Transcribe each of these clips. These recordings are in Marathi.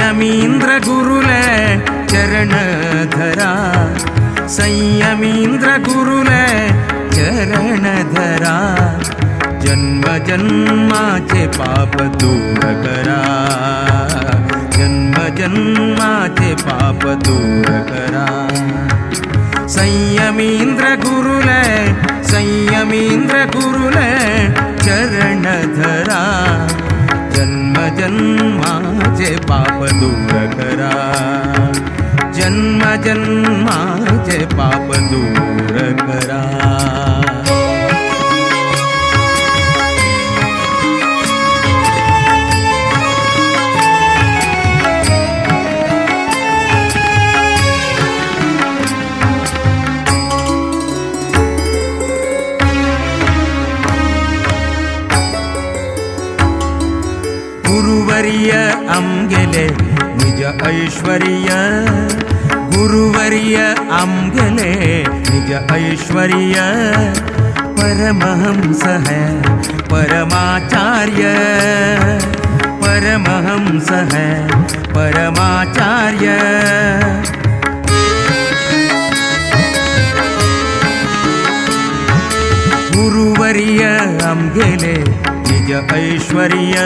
संयमींद्र गुरुले चरण धरा, संयमींद्र गुरुले चरण धरा, जन्म जन्माचे पाप दूर करा, जन्म जन्माचे पाप दूर करा. संयमींद्र गुरुले, संयमींद्र गुरुले चरण धरा, जन्म जन्माचे पाप दूर करा, जन्म जन्माचे पाप दूर करा. गुरुवर्य आमगेले निज ऐश्वर्य, गुरुवर्य आमगेले निज ऐश्वर्य, परमहंस है परमाचार्य, परमहंस है परमाचार्य. गुरुवर्य आमगेले निज ऐश्वर्य,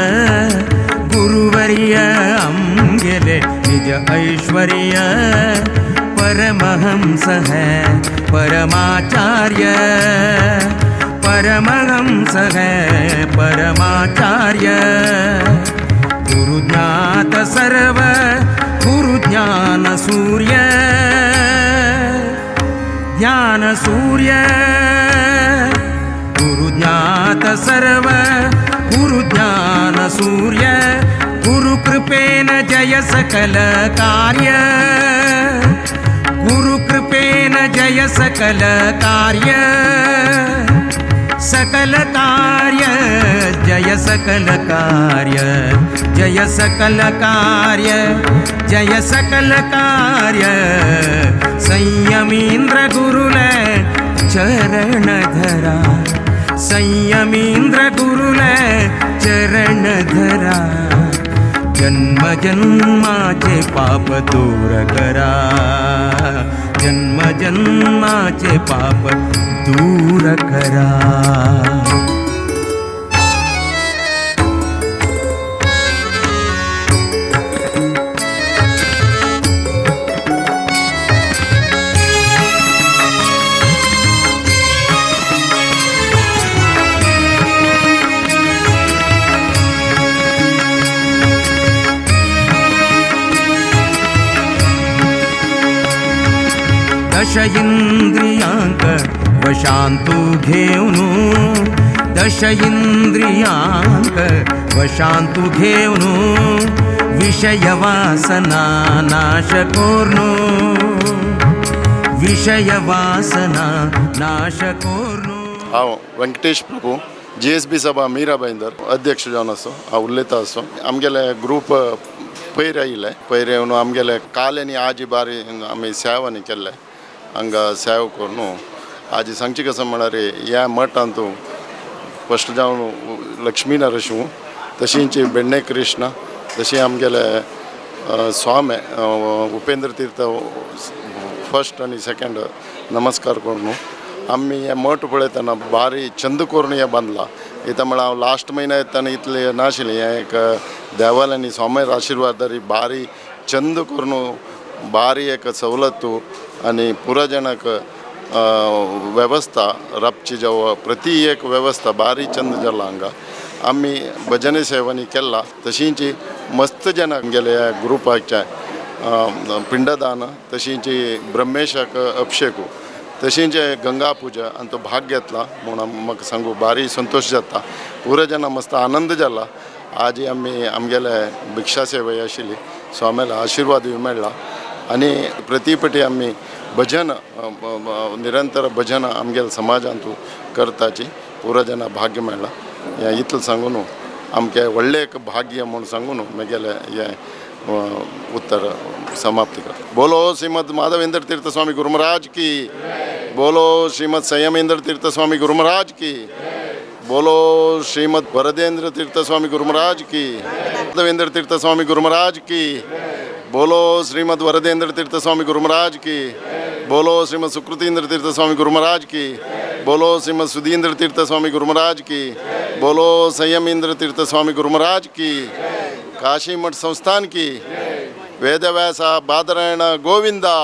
गुरुवर्य आमगेले निज ऐश्वर्य, परमहंस है परमाचार्य, परमहंस है परमाचार्य. गुरुज्ञात सर्व गुरुज्ञान सूर्य, ज्ञान सूर्य, गुरुज्ञात सर्व गुरुज्ञान सूर्य, गुरुकृपेन जय सकल कार्य, गुरुकृपेन जय सकल कार्य, सकल कार्य जय सकल कार्य, जय सकल कार्य, जय सकल कार्य. संयमींद्र गुरुले चरण धरा, संयमींद्र गुरुले चरण धरा, जन्म जन्माचे पाप दूर करा, जन्म जन्माचे पाप दूर करा. दश इंद्रियांक वशांतू घेऊन, दश इंद्रियांक वशांतू घेऊन, विषय वासना नाश कोर्नो, विषय वासना नाश कोर्नो. हांव वेंकटेश प्रभू GSB सभा मीराबाईंदर अध्यक्ष जावन आसो, हांव उलयता आसो. आमगेले ग्रुप पयर आयिल्ले, पयर येवन आमगेले काल आनी आजी बारी आमी सेवांनी केल्ले, हांगा सेवा करून आजी सांगचे कसं म्हळ्यार ह्या मठांत फस्ट जावन लक्ष्मी नरसिंह, तशींच बेण्णे कृष्ण, तशी आमगेले स्वामी उपेंद्र तीर्थ फस्ट आनी सेकंड नमस्कार करून आमी हे मठ पळयतना भारी चंद करून हे बांदला. इथं म्हळ्यार हांव लास्ट म्हयन्या येताना इतलें नाशिल्लें, हें एक देवाल्यांनी स्वामीर आशिर्वादारी भारी चंद करून भारी एक सवलतू आनी पुराजनक वेवस्था राबची जावं प्रति एक वेवस्था भारी चंद जाला. हांगा आमी भजनी सेवांनी केला, तशींच मस्त जाणां गेले ह्या ग्रुपाच्या पिंडदान, तशींच ब्रह्मेशाक अभिषेक, तशींच गंगा पुजा आनी तो भाग घेतला म्हणून म्हाका सांगू भारी संतोष जाता. पुराजनां मस्त आनंद जाला. आज आमी आमगेले भिक्षा सेवा आशिल्ली, स्वामीला आशिर्वाद मेळ्ळा आनी प्रतिपटी आमी भजन निरंतर भजन आमगेल्या समाजांत करताची पुराजनां भाग्य मेळ्ळा. हें इतलें सांगून आमगे व्हडलें एक भाग्य म्हणून सांगून म्हगेलें हें उत्तर समाप्त कर. बोलो श्रीमद माधवेंद्र तीर्थ स्वामी गुरु महाराज की, बोलो श्रीमद संयमेंद्र तीर्थ स्वामी गुरु महाराज की, बोलो श्रीमद वरदेंद्र तीर्थ स्वामी गुरु महाराज की, माधवेंद्र तीर्थ स्वामी गुरु महाराज की, बोलो श्रीमद वरदेंद्र तीर्थ स्वामी गुरु महाराज की, बोलो श्रीमद सुकृतींद्र तीर्थ स्वामी गुरु महाराज की, बोलो श्रीमद सुधींद्र तीर्थ स्वामी गुरु महाराज की, बोलो संयमेंद्र तीर्थ स्वामी गुरु महाराज की, काशी मठ संस्थान की, वेदव्यास बादरायण गोविंदा।